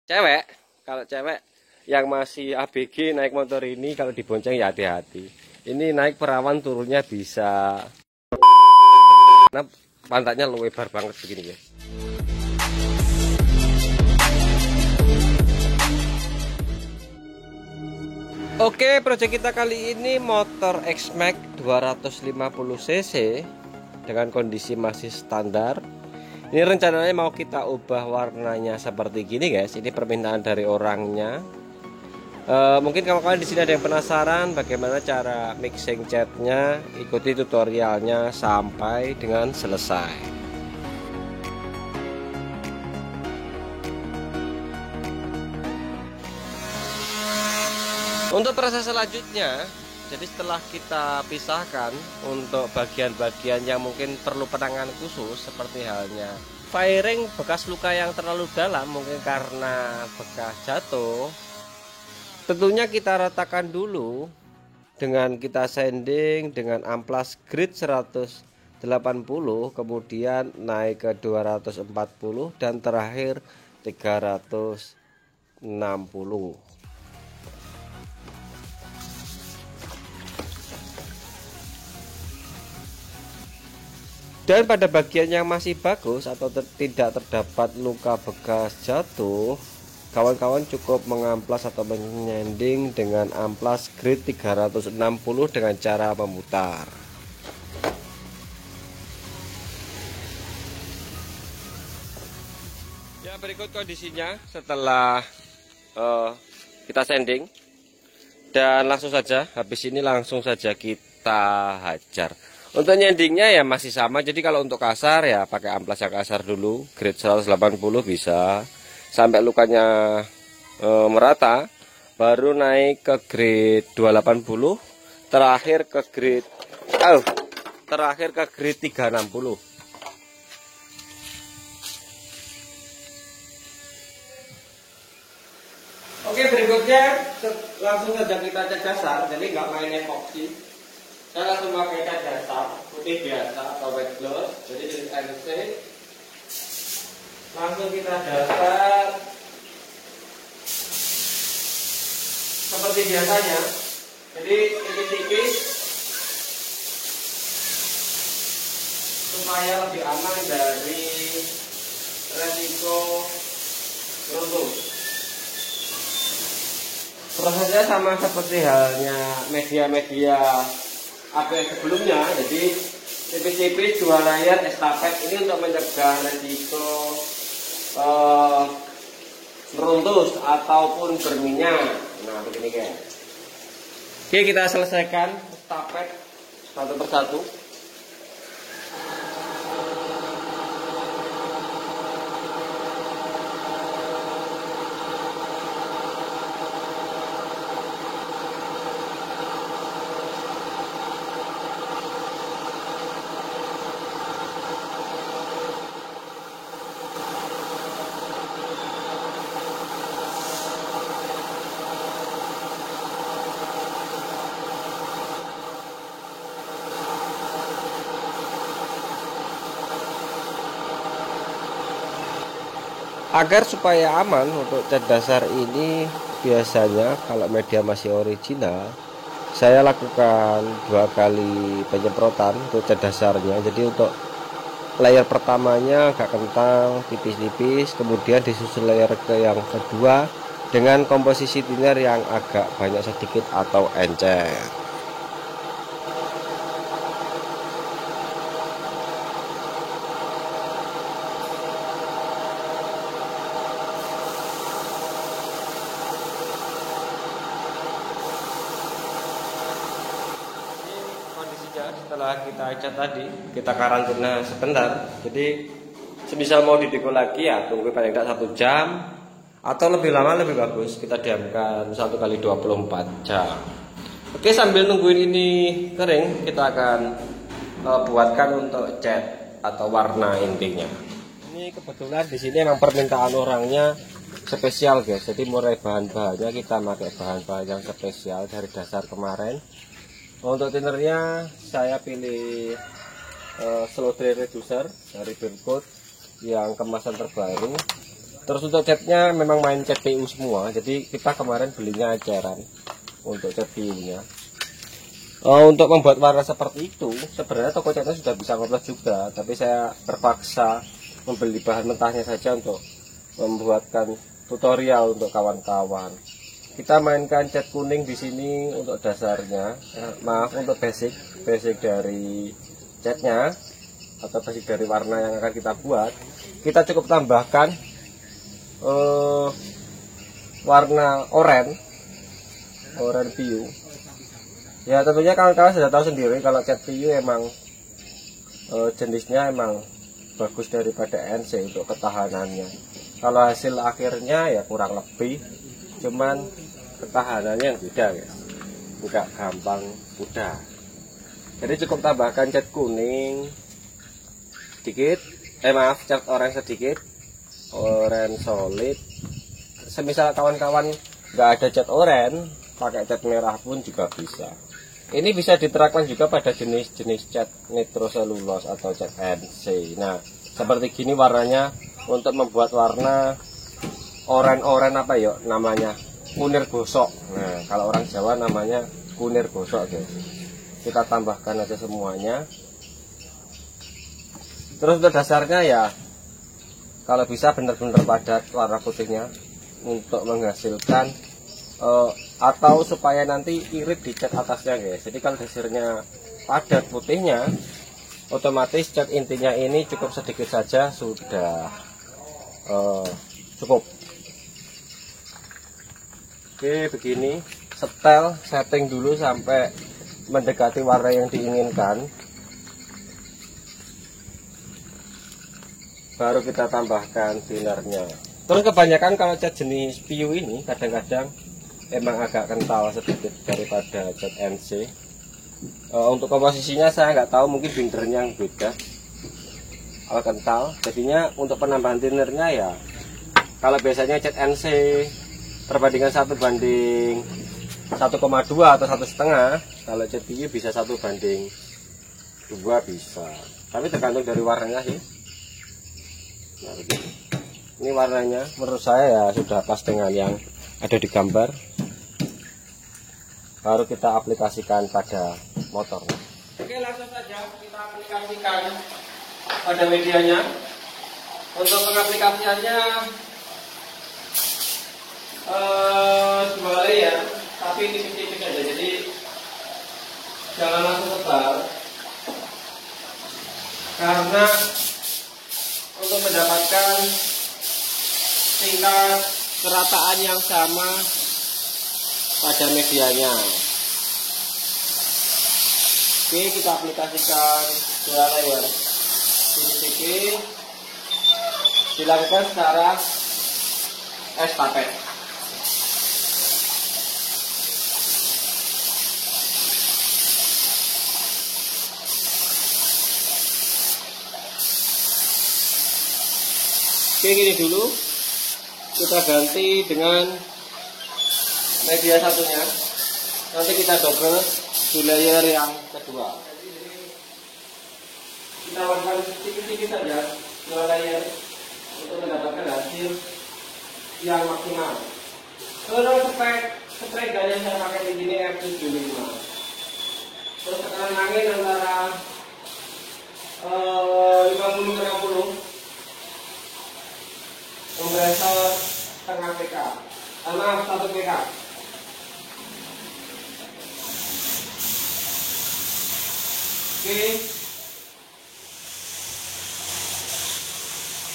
Cewek, kalau cewek yang masih ABG naik motor ini kalau dibonceng ya hati-hati. Ini naik perawan turunnya bisa. Nah, pantatnya lebar banget begini guys. Oke, proyek kita kali ini motor X-Max 250 cc dengan kondisi masih standar. Ini rencananya mau kita ubah warnanya seperti gini guys. Ini permintaan dari orangnya. Mungkin kawan-kawan di sini ada yang penasaran bagaimana cara mixing catnya. Ikuti tutorialnya sampai dengan selesai. Untuk proses selanjutnya, jadi setelah kita pisahkan untuk bagian-bagian yang mungkin perlu penanganan khusus seperti halnya fairing bekas luka yang terlalu dalam mungkin karena bekas jatuh, tentunya kita ratakan dulu dengan kita sanding dengan amplas grid 180, kemudian naik ke 240 dan terakhir 360. Dan pada bagian yang masih bagus atau tidak terdapat luka bekas jatuh, kawan-kawan cukup mengamplas atau menyanding dengan amplas grid 360 dengan cara memutar. Ya, berikut kondisinya setelah kita sanding. Dan langsung saja, habis ini langsung saja kita hajar. Untuk nyandingnya ya masih sama. Jadi kalau untuk kasar ya pakai amplas yang kasar dulu, grade 180 bisa sampai lukanya merata, baru naik ke grade 280, terakhir ke grade 360. Oke, berikutnya langsung saja kita cat dasar. Jadi nggak main epoxy. Saya langsung pakai cat dasar putih biasa atau white gloss, jadi jenis NC. Langsung kita dasar seperti biasanya. Jadi tipis-tipis supaya lebih aman dari resiko runtuh. Prosesnya sama seperti halnya media-media ABS sebelumnya, jadi tipis-tipis 2 layer estafet ini untuk mencegah resiko meruntus ataupun berminyak. Nah begini guys. Oke, kita selesaikan estafet satu persatu. Agar supaya aman untuk cat dasar ini, biasanya kalau media masih original saya lakukan 2 kali penyemprotan untuk cat dasarnya. Jadi untuk layer pertamanya agak kental tipis-tipis, kemudian disusul layer ke yang kedua dengan komposisi thinner yang agak banyak sedikit atau encer. Setelah kita cat tadi, kita karantina sebentar. Jadi semisal mau dideko lagi ya tunggu paling tidak 1 jam, atau lebih lama lebih bagus kita diamkan 1 kali 24 jam. Oke, sambil nungguin ini kering, kita akan buatkan untuk cat atau warna intinya. Ini kebetulan di sini emang permintaan orangnya spesial guys. Jadi mulai bahan-bahannya kita pakai bahan-bahan yang spesial dari dasar kemarin. Untuk thinnernya saya pilih slow dry reducer dari Berkut yang kemasan terbaru. Terus untuk catnya memang main cat PU semua, jadi kita kemarin belinya eceran untuk cat PU-nya. Untuk membuat warna seperti itu, sebenarnya toko catnya sudah bisa ngoplos juga, tapi saya terpaksa membeli bahan mentahnya saja untuk membuatkan tutorial untuk kawan-kawan. Kita mainkan cat kuning di sini untuk dasarnya, maaf untuk basic dari catnya atau basic dari warna yang akan kita buat. Kita cukup tambahkan warna oranye PU. Ya tentunya kawan-kawan sudah tahu sendiri kalau cat PU emang jenisnya emang bagus daripada NC untuk ketahanannya. Kalau hasil akhirnya ya kurang lebih, cuman ketahanannya yang beda guys, nggak gampang mudah. Jadi cukup tambahkan cat kuning sedikit, maaf cat oranye sedikit, oranye solid. Semisal kawan-kawan nggak ada cat oranye, pakai cat merah pun juga bisa. Ini bisa diterapkan juga pada jenis-jenis cat nitroselulose atau cat NC. Nah, seperti gini warnanya untuk membuat warna oranye apa ya namanya? Kunir gosok. Nah, kalau orang Jawa namanya kunir gosok, guys. Kita tambahkan aja semuanya. Terus untuk dasarnya ya kalau bisa benar-benar padat warna putihnya untuk menghasilkan atau supaya nanti irit di cat atasnya guys. Jadi kalau dasarnya padat putihnya, otomatis cat intinya ini cukup sedikit saja sudah cukup. Oke, begini setel setting dulu sampai mendekati warna yang diinginkan, baru kita tambahkan thinernya. Terus kebanyakan kalau cat jenis PU ini kadang-kadang emang agak kental sedikit daripada cat NC. Untuk komposisinya saya nggak tahu, mungkin bindernya yang beda. Kalau kental, jadinya untuk penambahan thinernya ya kalau biasanya cat NC perbandingan 1:1,2 atau 1,5, kalau cat PU bisa 1:2 bisa, tapi tergantung dari warnanya sih. Nah, begini. Ini warnanya menurut saya ya sudah pas dengan yang ada di gambar. Baru kita aplikasikan pada motor. Oke, langsung saja kita aplikasikan pada medianya. Untuk pengaplikasiannya 2 layer, tapi tipis-tipis aja, jadi jangan langsung tebal, karena untuk mendapatkan tingkat kerataan yang sama pada medianya. Oke, kita aplikasikan 2 layer. Sedikit dilakukan secara estafet. Oke, gini dulu. Kita ganti dengan media satunya. Nanti kita double di layer yang kedua. Kita lakukan sedikit-sedikit saja 2 layer untuk mendapatkan hasil yang maksimal. Terus spray gun yang saya pakai di sini F75. Terus tekanan angin antara 50-60. Kompresor setengah PK, maaf 1 PK. Oke.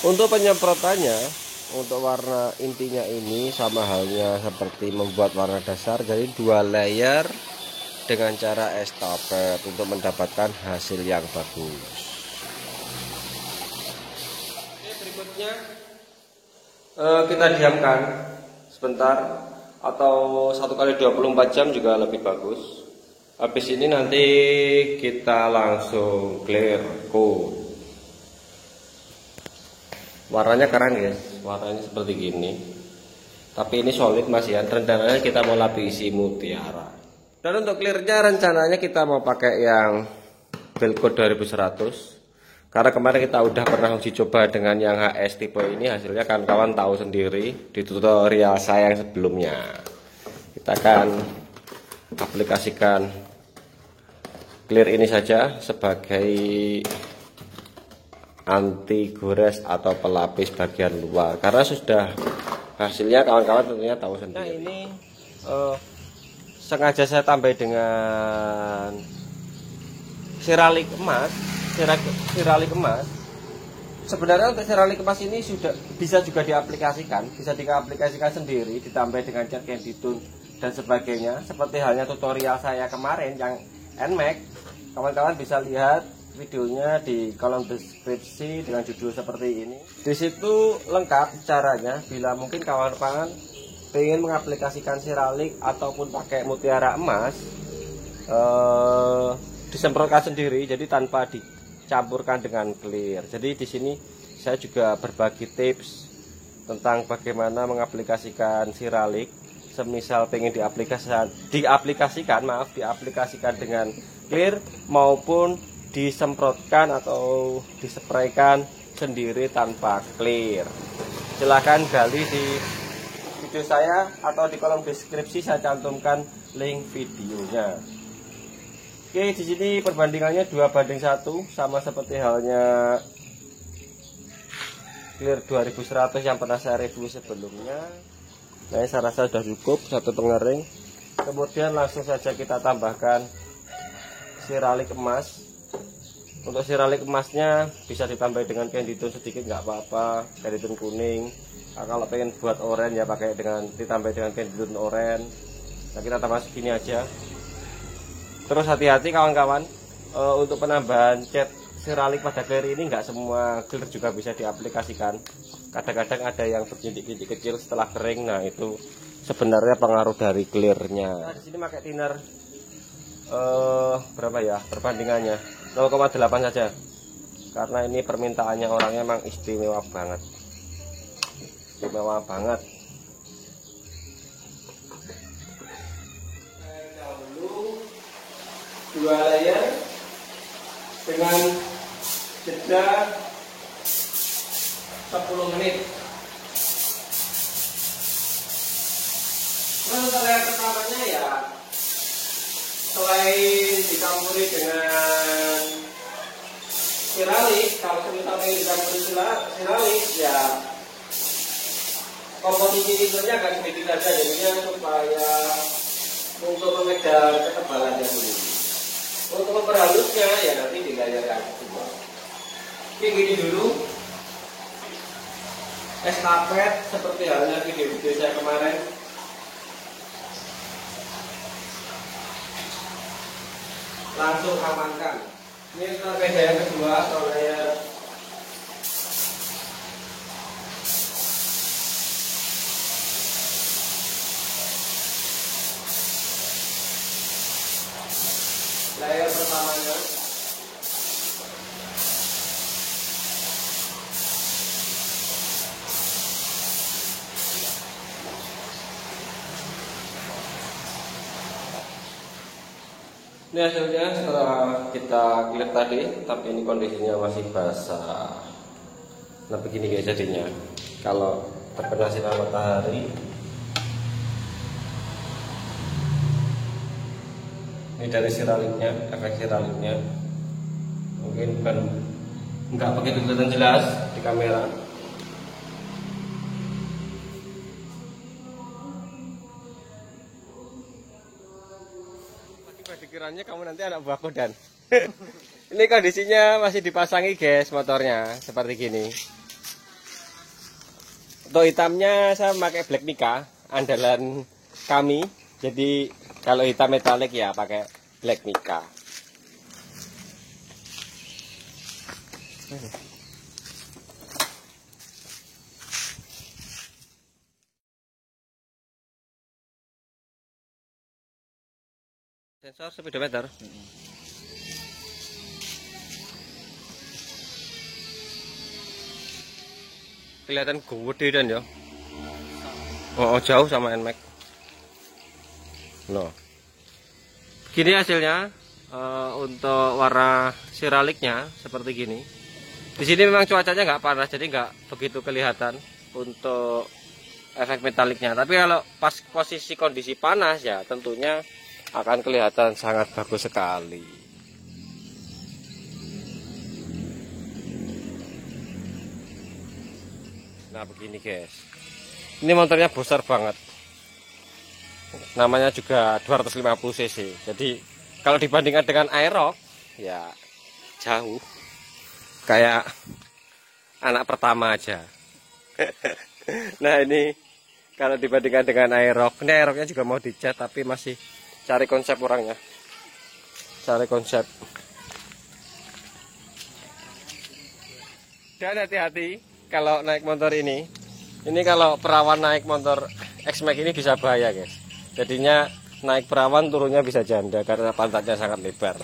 Untuk penyemprotannya, untuk warna intinya ini sama halnya seperti membuat warna dasar, jadi 2 layer dengan cara estafet untuk mendapatkan hasil yang bagus. Oke, berikutnya kita diamkan sebentar atau 1x24 jam juga lebih bagus. Habis ini nanti kita langsung clear coat. Warnanya keren guys, warnanya seperti gini. Tapi ini solid masih ya. Rencananya kita mau lapisi mutiara. Dan untuk clearnya rencananya kita mau pakai yang Belcoat 2100. Karena kemarin kita udah pernah uji coba dengan yang HS tipe ini, hasilnya kawan-kawan tahu sendiri di tutorial saya yang sebelumnya. Kita akan aplikasikan clear ini saja sebagai anti gores atau pelapis bagian luar, karena sudah hasilnya kawan-kawan tentunya tahu sendiri. Nah, ini sengaja saya tambah dengan seralik emas. Seralik emas sebenarnya untuk seralik emas ini sudah bisa juga diaplikasikan, bisa diaplikasikan sendiri, ditambah dengan cat candy tone dan sebagainya, seperti halnya tutorial saya kemarin yang NMAX. Kawan-kawan bisa lihat videonya di kolom deskripsi dengan judul seperti ini. Di situ lengkap caranya bila mungkin kawan-kawan pengen mengaplikasikan seralik ataupun pakai mutiara emas, disemprotkan sendiri, jadi tanpa dicampurkan dengan clear. Jadi di sini saya juga berbagi tips tentang bagaimana mengaplikasikan seralik. Semisal pengen diaplikasikan dengan clear maupun disemprotkan atau dispraykan sendiri tanpa clear. Silahkan gali di video saya atau di kolom deskripsi, saya cantumkan link videonya. Oke, di sini perbandingannya 2:1, sama seperti halnya clear 2100 yang pernah saya review sebelumnya. Nah, saya rasa sudah cukup, satu pengering. Kemudian langsung saja kita tambahkan seralik emas. Untuk seralik emasnya bisa ditambah dengan candy tone sedikit, nggak apa-apa, candy tone kuning. Nah, kalau pengen buat oranye ya pakai ditambah dengan candy tone oranye. Nah, kita tambah segini aja. Terus hati-hati kawan-kawan, untuk penambahan cat seralik pada clear ini nggak semua clear juga bisa diaplikasikan. Kadang-kadang ada yang berjintik-jintik kecil setelah kering. Nah, itu sebenarnya pengaruh dari clearnya. Nah, di sini pakai thinner berapa ya perbandingannya, 0,8 saja, karena ini permintaannya orangnya emang istimewa banget, dahulu 2 layer dengan jeda 10 menit. Terus untuk layer pertamanya ya, selain dicampuri dengan seralik, kalau misalnya dicampuri seralik ya komposisi tinternya agak sedikit saja, jadinya supaya untuk mengejar ketebalannya dulu. Untuk memperhalusnya ya nanti di layer yang kedua. Oke, gini dulu estafet seperti halnya video-video saya kemarin. Langsung amankan. Ini berbeda yang kedua, atau layer pertamanya. Ini hasilnya setelah kita clear tadi, tapi ini kondisinya masih basah. Nah, begini guys jadinya. Kalau terkena sinar matahari, ini dari seraliknya, efek seraliknya mungkin bukan nggak begitu kelihatan jelas di kamera. Dikiranya kamu nanti anak buahku dan ini kondisinya masih dipasangi guys motornya seperti gini. Untuk hitamnya saya pakai black mica andalan kami. Jadi kalau hitam metalik ya pakai black mica. Sensor speedometer. Kelihatan gede dan ya. Oh, jauh sama NMAX. Loh. Gini hasilnya, untuk warna seraliknya seperti gini. Di sini memang cuacanya nggak panas, jadi nggak begitu kelihatan untuk efek metaliknya. Tapi kalau pas posisi kondisi panas ya tentunya akan kelihatan sangat bagus sekali. Nah begini guys, ini motornya besar banget, namanya juga 250 cc. Jadi kalau dibandingkan dengan Aerox ya jauh, kayak anak pertama aja. Nah ini kalau dibandingkan dengan Aerox, ini Aeroxnya juga mau dicat tapi masih cari konsep orangnya, cari konsep. Dan hati-hati kalau naik motor ini kalau perawan naik motor X-Max ini bisa bahaya guys. Jadinya naik perawan turunnya bisa janda karena pantatnya sangat lebar.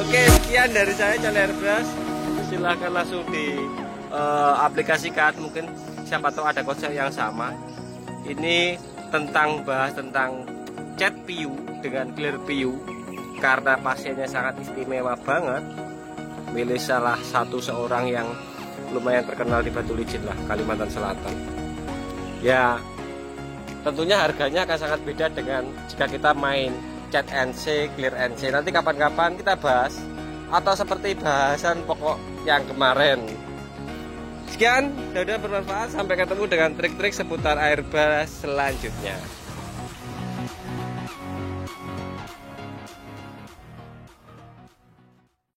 Oke, sekian dari saya Charlie Airbrush. Silahkan langsung di aplikasikan, mungkin siapa tahu ada konsep yang sama. Ini bahas tentang cat PU dengan clear PU, karena pasiennya sangat istimewa banget. Milih salah satu seorang yang lumayan terkenal di Batu Licin lah, Kalimantan Selatan. Ya tentunya harganya akan sangat beda dengan jika kita main cat NC, clear NC. Nanti kapan-kapan kita bahas, atau seperti bahasan pokok yang kemarin. Sekian, mudah-mudahan bermanfaat. Sampai ketemu dengan trik-trik seputar airbrush selanjutnya.